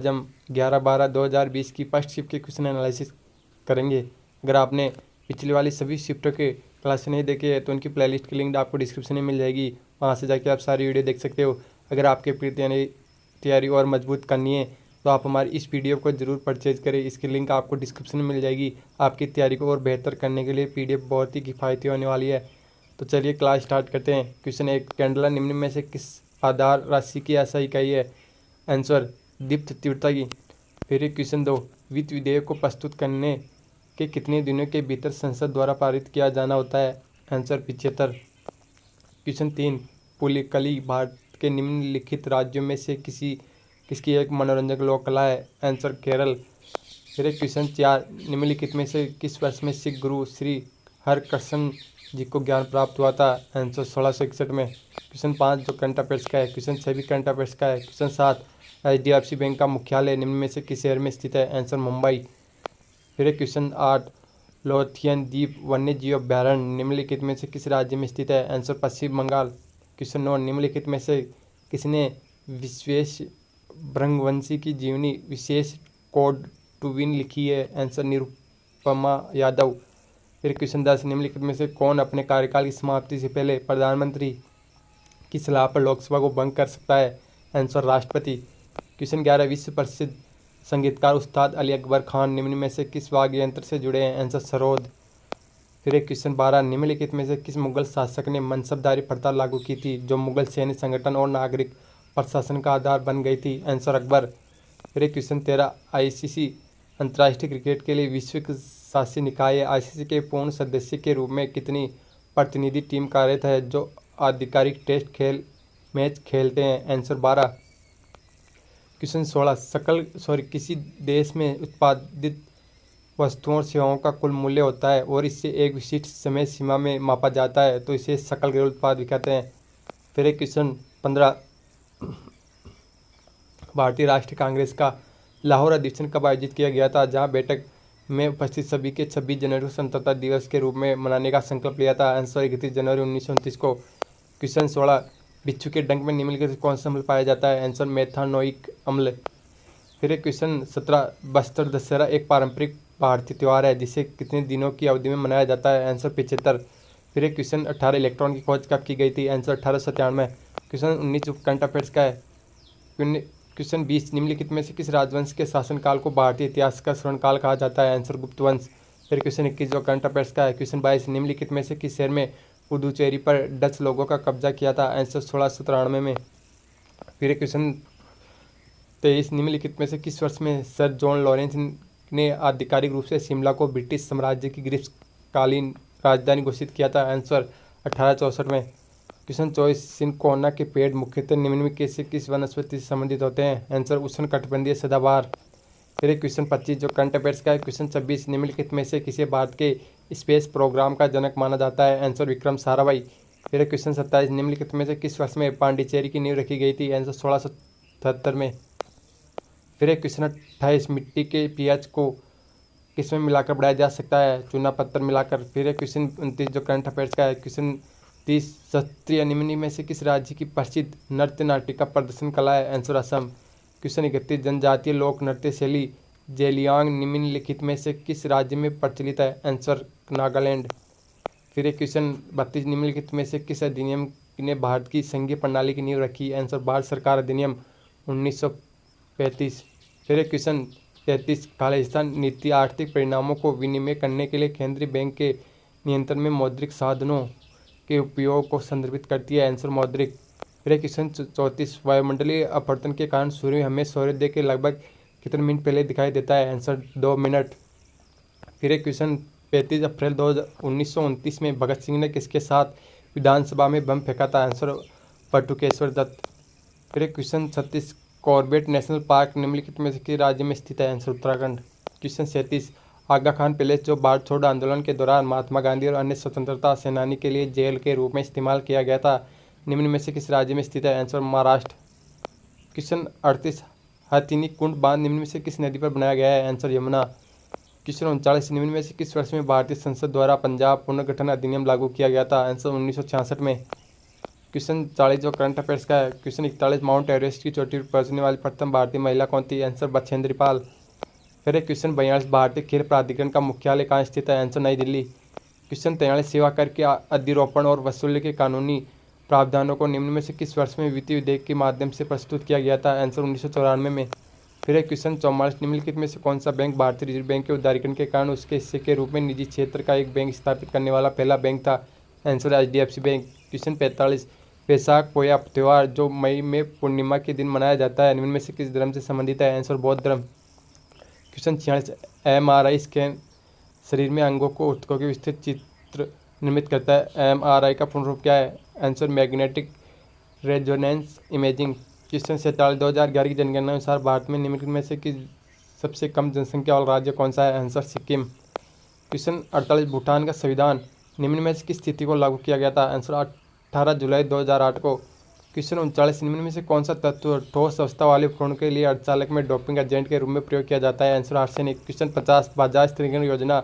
आज हम 11/12/2020 की फर्स्ट शिफ्ट के क्वेश्चन एनालिसिस करेंगे। अगर आपने पिछली वाली सभी शिफ्टों के क्लास नहीं देखे हैं तो उनकी प्लेलिस्ट की लिंक आपको डिस्क्रिप्शन में मिल जाएगी, वहां से जाके आप सारी वीडियो देख सकते हो। अगर आपके तैयारी और मजबूत करनी है तो आप हमारी इस पीडीएफ को ज़रूर परचेज करें, इसकी लिंक आपको डिस्क्रिप्शन में मिल जाएगी। आपकी तैयारी को और बेहतर करने के लिए पीडीएफ बहुत ही किफ़ायती होने वाली है। तो चलिए क्लास स्टार्ट करते हैं। क्वेश्चन 1, कैंडला निम्न में से किस आधार राशि की ऐसा इकाई है? आंसर दीप्त तीव्रता की। फिर क्वेश्चन 2, वित्त विधेयक को प्रस्तुत करने के कितने दिनों के भीतर संसद द्वारा पारित किया जाना होता है? आंसर 75। क्वेश्चन 3, पुलिकली भारत के निम्नलिखित राज्यों में से किसकी एक मनोरंजक लोक कला है? आंसर केरल। फिर क्वेश्चन 4, निम्नलिखित में से किस वर्ष में सिख गुरु श्री हरकृष्ण जी को ज्ञान प्राप्त हुआ था? आंसर 1661 में। क्वेश्चन 5 जो करंट अफेयर्स का है, क्वेश्चन 6 भी करंट अफेयर्स का है। क्वेश्चन 7, HDFC बैंक का मुख्यालय निम्न में से किस शहर में स्थित है? आंसर मुंबई। फिर क्वेश्चन 8, लोथियन द्वीप वन्य जीव अभ्यारण्य निम्नलिखित में से किस राज्य में स्थित है? आंसर पश्चिम बंगाल। क्वेश्चन 9, निम्नलिखित में से किसने विश्वेश भृंगवंशी की जीवनी विशेष कोड टू विन लिखी है? आंसर निरुपमा यादव। फिर क्वेश्चन 10, निम्नलिखित में से कौन अपने कार्यकाल की समाप्ति से पहले प्रधानमंत्री की सलाह पर लोकसभा को भंग कर सकता है? आंसर राष्ट्रपति। क्वेश्चन 11, विश्व प्रसिद्ध संगीतकार उस्ताद अली अकबर खान निम्न में से किस वाद्य यंत्र से जुड़े हैं? आंसर सरोद। फिर क्वेश्चन 12, निम्नलिखित में से किस मुगल शासक ने मनसबदारी प्रथा लागू की थी जो मुगल सैन्य संगठन और नागरिक प्रशासन का आधार बन गई थी? आंसर अकबर। फिर क्वेश्चन 13, ICC अंतर्राष्ट्रीय क्रिकेट के लिए विश्व शासी निकाय है। ICC के पूर्ण सदस्य के रूप में कितनी प्रतिनिधि टीम कार्यरत है जो आधिकारिक टेस्ट मैच खेलते हैं? आंसर 12। क्वेश्चन 16, किसी देश में उत्पादित वस्तुओं और सेवाओं का कुल मूल्य होता है और इससे एक विशिष्ट समय सीमा में मापा जाता है तो इसे सकल घरेलू उत्पाद भी कहते हैं। फिर क्वेश्चन 15, भारतीय राष्ट्रीय कांग्रेस का लाहौर अधिवेशन कब आयोजित किया गया था जहां बैठक में उपस्थित सभी के 26 जनवरी को स्वतंत्रता दिवस के रूप में मनाने का संकल्प लिया था? आंसर 31 जनवरी 1929 को। क्वेश्चन 16, बिच्छू के डंक में निम्नलिखित कौन सा अम्ल पाया जाता है? आंसर मेथानोइक अम्ल। फिर क्वेश्चन 17, बस्तर दशहरा एक पारंपरिक भारतीय त्यौहार है जिसे कितने दिनों की अवधि में मनाया जाता है? आंसर 75। फिर क्वेश्चन 18, इलेक्ट्रॉन की खोज कब की गई थी? आंसर 1897। क्वेश्चन 19 जो करंट अफेयर्स का है। क्वेश्चन 20, निम्नलिखित में से किस राजवंश के शासनकाल को भारतीय इतिहास का स्वर्णकाल कहा जाता है? आंसर गुप्त वंश। फिर क्वेश्चन 21 जो करंट अफेयर्स का है। क्वेश्चन 22, निम्नलिखित में से किस शहर में पुदुचेरी पर डच लोगों का कब्जा किया था? आंसर 1693 में। फिर क्वेश्चन 23, निम्नलिखित में से किस वर्ष में सर जॉन लॉरेंस ने आधिकारिक रूप से शिमला को ब्रिटिश साम्राज्य की ग्रीष्मकालीन राजधानी घोषित किया था? आंसर 1864 में। क्वेश्चन 24, सिनकोना के पेड़ मुख्यतः निम्न में किस वनस्पति से संबंधित होते हैं? आंसर उष्णकटिबंधीय सदाबहार। फिर क्वेश्चन 25 जो करंट अफेयर्स का है। क्वेश्चन 26, निम्नलिखित में से किसे भारत के स्पेस प्रोग्राम का जनक माना जाता है? आंसर विक्रम साराभाई। फिर क्वेश्चन 27, निम्नलिखित में से किस वर्ष में पांडिचेरी की नींव रखी गई थी? आंसर 1677 में। फिर क्वेश्चन 28, मिट्टी के pH को किसमें मिलाकर बढ़ाया जा सकता है? चूना पत्थर मिलाकर। फिर क्वेश्चन 29 जो करंट अफेयर्स का है। क्वेश्चन 30, शास्त्रीय निम्न में से किस राज्य की प्रसिद्ध नृत्य नाटिका प्रदर्शन कला है? आंसर असम। क्वेश्चन 31, जनजातीय लोक नृत्य शैली जेलियांग निम्नलिखित में से किस राज्य में प्रचलित है? आंसर नागालैंड। फिर क्वेश्चन 32, निम्नलिखित में से किस अधिनियम ने भारत की संघीय प्रणाली की नींव रखी? आंसर भारत सरकार अधिनियम 1935। फिर क्वेश्चन 33, खालिस्तान नीति आर्थिक परिणामों को विनिमय करने के लिए केंद्रीय बैंक के नियंत्रण में मौद्रिक साधनों के उपयोग को संदर्भित करती है? आंसर मौद्रिक। फिर क्वेश्चन 34, वायुमंडलीय अपवर्तन के कारण सूर्य हमें सूर्योदय के लगभग कितने मिनट पहले दिखाई देता है? Answer 2 minute. फिर क्वेश्चन 35, अप्रैल 1929 में भगत सिंह ने किसके साथ विधानसभा में बम फेंका था? आंसर बटुकेश्वर दत्त। फिर क्वेश्चन 36, कॉर्बेट नेशनल पार्क निम्नलिखित में से किस राज्य में स्थित है? आंसर उत्तराखंड। क्वेश्चन 37, आगा खान पैलेस जो भारत छोड़ो आंदोलन के दौरान महात्मा गांधी और अन्य स्वतंत्रता सेनानी के लिए जेल के रूप में इस्तेमाल किया गया था, निम्न में से किस राज्य में स्थित है? आंसर महाराष्ट्र। क्वेश्चन 38, हथिनी कुंड बांध निम्न में से किस नदी पर बनाया गया है? आंसर यमुना। क्वेश्चन 39, निम्न में से किस वर्ष में भारतीय संसद द्वारा पंजाब पुनर्गठन अधिनियम लागू किया गया था? आंसर 1966 में। क्वेश्चन 40 जो करंट अफेयर्स का है। क्वेश्चन 41 माउंट एवरेस्ट की चोटी पर पहुंचने वाली प्रथम भारतीय महिला कौन थी? आंसर बछेंद्री पाल। फिर है क्वेश्चन 42 भारतीय खेल प्राधिकरण का मुख्यालय कहाँ स्थित है? आंसर नई दिल्ली। क्वेश्चन 43 सेवा कर के अधिरोपण और वसूली के कानूनी प्रावधानों को निम्न में से किस वर्ष में वित्तीय विधेयक के माध्यम से प्रस्तुत किया गया था? आंसर 1994 में। फिर है क्वेश्चन 44 निम्नलिखित में से कौन सा बैंक भारतीय रिजर्व बैंक के उदारीकरण के कारण उसके हिस्से के रूप में निजी क्षेत्र का एक बैंक स्थापित करने वाला पहला बैंक था? Answer HDFC bank. क्वेश्चन 45 वैशाख पोया त्यौहार जो मई में पूर्णिमा के दिन मनाया जाता है निम्न में से किस धर्म से संबंधित है? आंसर बौद्ध धर्म। क्वेश्चन 46 MRI स्कैन शरीर में अंगों को ऊतकों के विस्तृत चित्र निर्मित करता है। MRI का पूर्ण रूप क्या है? Answer magnetic resonance imaging. Question 47 2011 की जनगणना अनुसार भारत में निम्नलिखित में से किस सबसे कम जनसंख्या वाला राज्य कौन सा है? आंसर सिक्किम। क्वेश्चन 48 भूटान का संविधान निम्न में से किस तिथि को लागू किया गया था? आंसर 18 जुलाई 2008 को। क्वेश्चन 39 निम्न में से कौन सा तत्व ठोस अवस्था वाले उपकरणों के लिए अर्धचालक में डोपिंग एजेंट के रूप में प्रयोग किया जाता है? Answer arsenic. क्वेश्चन 50 बजाज स्थिरीकरण योजना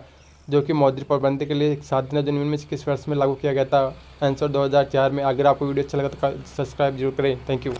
जो कि मौद्रिक प्रबंधन के लिए एक साधन है जो निम्न में से किस वर्ष में लागू किया गया था? आंसर 2004 में। अगर आपको वीडियो अच्छा लगा तो सब्सक्राइब जरूर करें। Thank you.